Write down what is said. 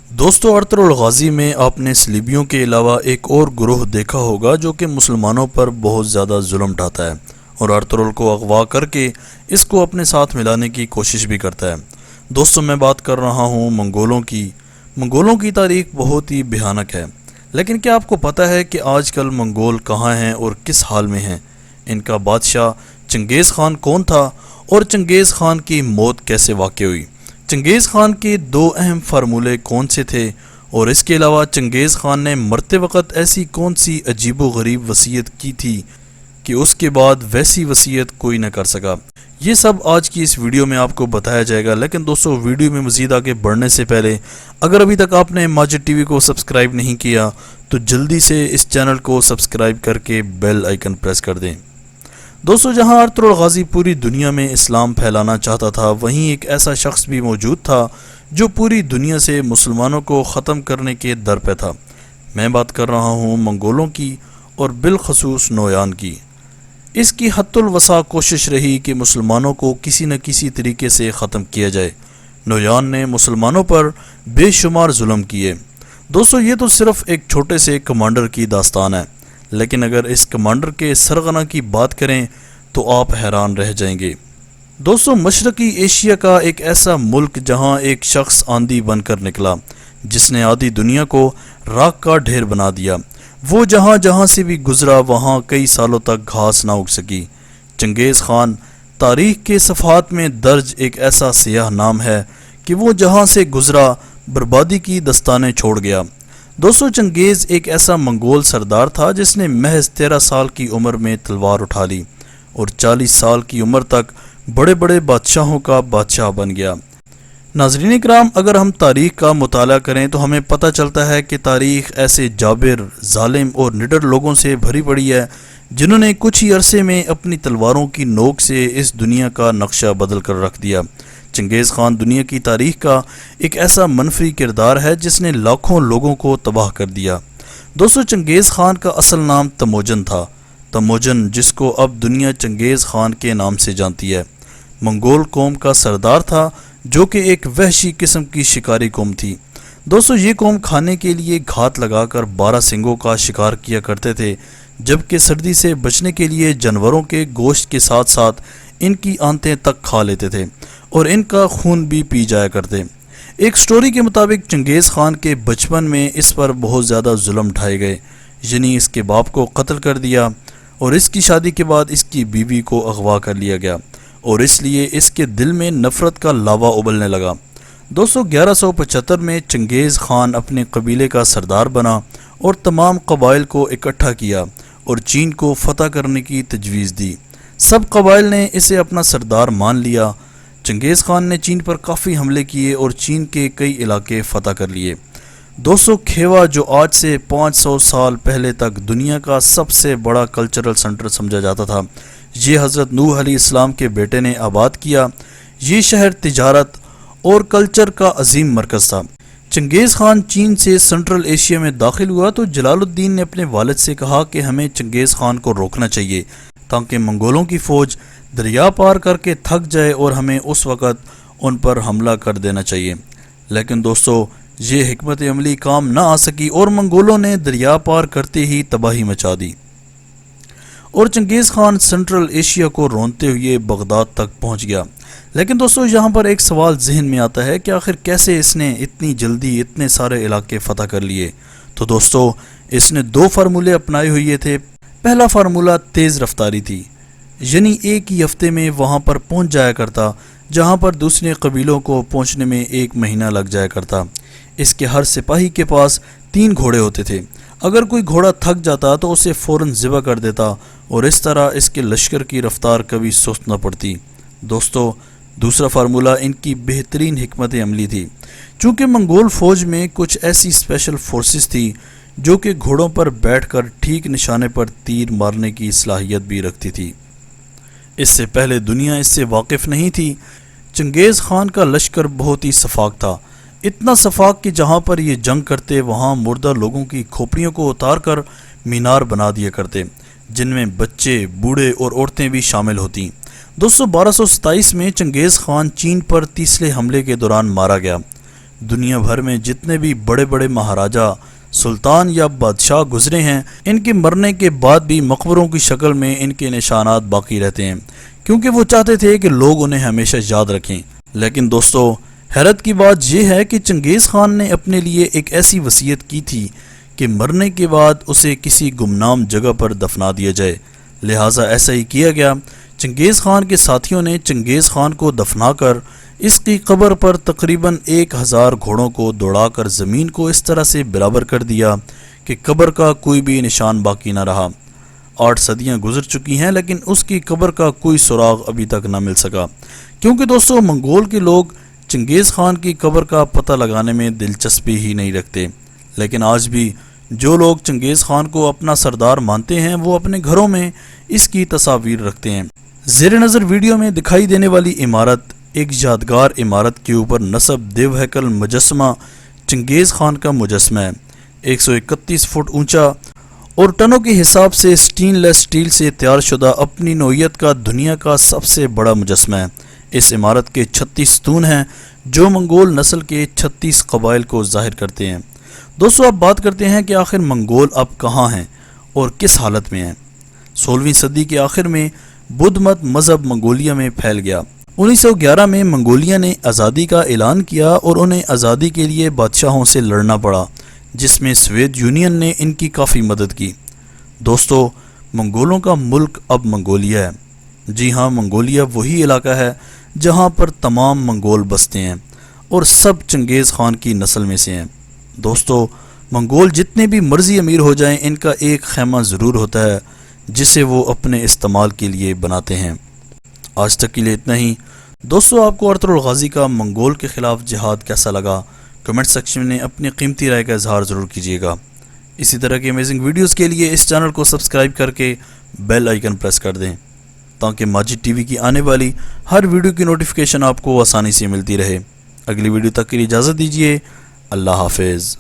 دوستو Ertugrul Ghazi میں آپ نے صلیبیوں کے علاوہ ایک اور گروہ دیکھا ہوگا جو کہ مسلمانوں پر بہت زیادہ ظلم ڈھاتا ہے اور ارطغرل کو اغوا کر کے اس کو اپنے ساتھ ملانے کی کوشش بھی کرتا ہے۔ دوستو میں بات کر رہا ہوں منگولوں کی تاریخ بہت ہی بھیانک ہے، لیکن کیا آپ کو پتہ ہے کہ آج کل منگول کہاں ہیں اور کس حال میں ہیں؟ ان کا بادشاہ چنگیز خان کون تھا اور چنگیز خان کی موت کیسے واقع ہوئی؟ چنگیز خان کے دو اہم فارمولے کون سے تھے اور اس کے علاوہ چنگیز خان نے مرتے وقت ایسی کون سی عجیب و غریب وصیت کی تھی کہ اس کے بعد ویسی وصیت کوئی نہ کر سکا؟ یہ سب آج کی اس ویڈیو میں آپ کو بتایا جائے گا، لیکن دوستو ویڈیو میں مزید آگے بڑھنے سے پہلے اگر ابھی تک آپ نے ماجد ٹی وی کو سبسکرائب نہیں کیا تو جلدی سے اس چینل کو سبسکرائب کر کے بیل آئیکن پریس کر دیں۔ دوستو جہاں ارطغرل غازی پوری دنیا میں اسلام پھیلانا چاہتا تھا، وہیں ایک ایسا شخص بھی موجود تھا جو پوری دنیا سے مسلمانوں کو ختم کرنے کے در پہ تھا۔ میں بات کر رہا ہوں منگولوں کی اور بالخصوص نویان کی۔ اس کی حد الوسع کوشش رہی کہ مسلمانوں کو کسی نہ کسی طریقے سے ختم کیا جائے۔ نویان نے مسلمانوں پر بے شمار ظلم کیے۔ دوستو یہ تو صرف ایک چھوٹے سے کمانڈر کی داستان ہے، لیکن اگر اس کمانڈر کے سرغنہ کی بات کریں تو آپ حیران رہ جائیں گے۔ دوستو مشرقی ایشیا کا ایک ایسا ملک جہاں ایک شخص آندھی بن کر نکلا جس نے آدھی دنیا کو راکھ کا ڈھیر بنا دیا۔ وہ جہاں سے بھی گزرا وہاں کئی سالوں تک گھاس نہ اگ سکی۔ چنگیز خان تاریخ کے صفحات میں درج ایک ایسا سیاہ نام ہے کہ وہ جہاں سے گزرا بربادی کی دستانیں چھوڑ گیا۔ دوستو چنگیز ایک ایسا منگول سردار تھا جس نے محض 13 سال کی عمر میں تلوار اٹھا لی اور 40 سال کی عمر تک بڑے بڑے بادشاہوں کا بادشاہ بن گیا۔ ناظرین اکرام، اگر ہم تاریخ کا مطالعہ کریں تو ہمیں پتہ چلتا ہے کہ تاریخ ایسے جابر، ظالم اور نڈر لوگوں سے بھری پڑی ہے جنہوں نے کچھ ہی عرصے میں اپنی تلواروں کی نوک سے اس دنیا کا نقشہ بدل کر رکھ دیا۔ چنگیز خان دنیا کی تاریخ کا ایک ایسا منفی کردار ہے جس نے لاکھوں لوگوں کو تباہ کر دیا۔ دوستو چنگیز خان کا اصل نام تموجن تھا، تموجن جس کو اب دنیا چنگیز خان کے نام سے جانتی ہے۔ منگول قوم کا سردار تھا جو کہ ایک وحشی قسم کی شکاری قوم تھی۔ دوستو یہ قوم کھانے کے لیے گھات لگا کر 12 سنگوں کا شکار کیا کرتے تھے، جبکہ سردی سے بچنے کے لیے جانوروں کے گوشت کے ساتھ ساتھ ان کی آنتیں تک کھا لیتے تھے اور ان کا خون بھی پی جایا کرتے۔ ایک سٹوری کے مطابق چنگیز خان کے بچپن میں اس پر بہت زیادہ ظلم ڈھائے گئے، یعنی اس کے باپ کو قتل کر دیا اور اس کی شادی کے بعد اس کی بیوی کو اغوا کر لیا گیا اور اس لیے اس کے دل میں نفرت کا لاوا ابلنے لگا۔ دوستو 1175 میں چنگیز خان اپنے قبیلے کا سردار بنا اور تمام قبائل کو اکٹھا کیا اور چین کو فتح کرنے کی تجویز دی۔ سب قبائل نے اسے اپنا سردار مان لیا۔ چنگیز خان نے چین پر کافی حملے کیے اور چین کے کئی علاقے فتح کر لیے۔ دوستو کھیوا جو آج سے 500 سال پہلے تک دنیا کا سب سے بڑا کلچرل سنٹر سمجھا جاتا تھا، یہ حضرت نوح علیہ السلام کے بیٹے نے آباد کیا۔ یہ شہر تجارت اور کلچر کا عظیم مرکز تھا۔ چنگیز خان چین سے سنٹرل ایشیا میں داخل ہوا تو جلال الدین نے اپنے والد سے کہا کہ ہمیں چنگیز خان کو روکنا چاہیے تاکہ منگولوں کی فوج دریا پار کر کے تھک جائے اور ہمیں اس وقت ان پر حملہ کر دینا چاہیے۔ لیکن دوستو یہ حکمت عملی کام نہ آ سکی اور منگولوں نے دریا پار کرتے ہی تباہی مچا دی اور چنگیز خان سنٹرل ایشیا کو رونتے ہوئے بغداد تک پہنچ گیا۔ لیکن دوستو یہاں پر ایک سوال ذہن میں آتا ہے کہ آخر کیسے اس نے اتنی جلدی اتنے سارے علاقے فتح کر لیے؟ تو دوستو اس نے 2 فارمولے اپنائے ہوئے تھے۔ پہلا فارمولہ تیز رفتاری تھی، یعنی ایک ہی ہفتے میں وہاں پر پہنچ جایا کرتا جہاں پر دوسرے قبیلوں کو پہنچنے میں 1 مہینہ لگ جایا کرتا۔ اس کے ہر سپاہی کے پاس 3 گھوڑے ہوتے تھے۔ اگر کوئی گھوڑا تھک جاتا تو اسے فوراً ذبح کر دیتا اور اس طرح اس کے لشکر کی رفتار کبھی سست نہ پڑتی۔ دوستو دوسرا فارمولہ ان کی بہترین حکمت عملی تھی۔ چونکہ منگول فوج میں کچھ ایسی اسپیشل فورسز تھی جو کہ گھوڑوں پر بیٹھ کر ٹھیک نشانے پر تیر مارنے کی صلاحیت بھی رکھتی تھی۔ اس سے پہلے دنیا اس سے واقف نہیں تھی۔ چنگیز خان کا لشکر بہت ہی سفاک تھا، اتنا سفاک کہ جہاں پر یہ جنگ کرتے وہاں مردہ لوگوں کی کھوپڑیوں کو اتار کر مینار بنا دیا کرتے، جن میں بچے، بوڑھے اور عورتیں بھی شامل ہوتی۔ دوستو 1227 میں چنگیز خان چین پر تیسرے حملے کے دوران مارا گیا۔ دنیا بھر میں جتنے بھی بڑے بڑے مہاراجا، سلطان یا بادشاہ گزرے ہیں، ان کے مرنے کے بعد بھی مقبروں کی شکل میں ان کے نشانات باقی رہتے ہیں، کیونکہ وہ چاہتے تھے کہ لوگ انہیں ہمیشہ یاد رکھیں۔ لیکن دوستو، حیرت کی بات یہ ہے کہ چنگیز خان نے اپنے لیے ایک ایسی وصیت کی تھی کہ مرنے کے بعد اسے کسی گمنام جگہ پر دفنا دیا جائے، لہٰذا ایسا ہی کیا گیا۔ چنگیز خان کے ساتھیوں نے چنگیز خان کو دفنا کر اس کی قبر پر تقریباً 1000 گھوڑوں کو دوڑا کر زمین کو اس طرح سے برابر کر دیا کہ قبر کا کوئی بھی نشان باقی نہ رہا۔ 8 صدیاں گزر چکی ہیں لیکن اس کی قبر کا کوئی سراغ ابھی تک نہ مل سکا، کیونکہ دوستو منگول کے لوگ چنگیز خان کی قبر کا پتہ لگانے میں دلچسپی ہی نہیں رکھتے۔ لیکن آج بھی جو لوگ چنگیز خان کو اپنا سردار مانتے ہیں وہ اپنے گھروں میں اس کی تصاویر رکھتے ہیں۔ زیر نظر ویڈیو میں دکھائی دینے والی عمارت ایک یادگار عمارت کے اوپر نصب دیو ہیکل مجسمہ چنگیز خان کا مجسمہ ہے۔ 131 فٹ اونچا اور ٹنوں کے حساب سے سٹین لیس سٹیل سے تیار شدہ اپنی نوعیت کا دنیا کا سب سے بڑا مجسمہ ہے۔ اس عمارت کے 36 ستون ہیں جو منگول نسل کے 36 قبائل کو ظاہر کرتے ہیں۔ دوستو، اب بات کرتے ہیں کہ آخر منگول اب کہاں ہیں اور کس حالت میں ہیں۔ 16ویں صدی کے آخر میں بدھ مت مذہب منگولیا میں پھیل گیا۔ 1911 میں منگولیا نے آزادی کا اعلان کیا اور انہیں آزادی کے لیے بادشاہوں سے لڑنا پڑا، جس میں سوویت یونین نے ان کی کافی مدد کی۔ دوستو، منگولوں کا ملک اب منگولیا ہے۔ جی ہاں، منگولیا وہی علاقہ ہے جہاں پر تمام منگول بستے ہیں اور سب چنگیز خان کی نسل میں سے ہیں۔ دوستو، منگول جتنے بھی مرضی امیر ہو جائیں، ان کا ایک خیمہ ضرور ہوتا ہے جسے وہ اپنے استعمال کے لیے بناتے ہیں۔ آج تک کے لیے اتنا ہی۔ دوستو، آپ کو ارطغرل غازی کا منگول کے خلاف جہاد کیسا لگا؟ کمنٹ سیکشن میں اپنی قیمتی رائے کا اظہار ضرور کیجیے گا۔ اسی طرح کی امیزنگ ویڈیوز کے لیے اس چینل کو سبسکرائب کر کے بیل آئیکن پریس کر دیں تاکہ ماجد ٹی وی کی آنے والی ہر ویڈیو کی نوٹیفیکیشن آپ کو آسانی سے ملتی رہے۔ اگلی ویڈیو تک کے لیے اجازت دیجیے۔ اللہ حافظ۔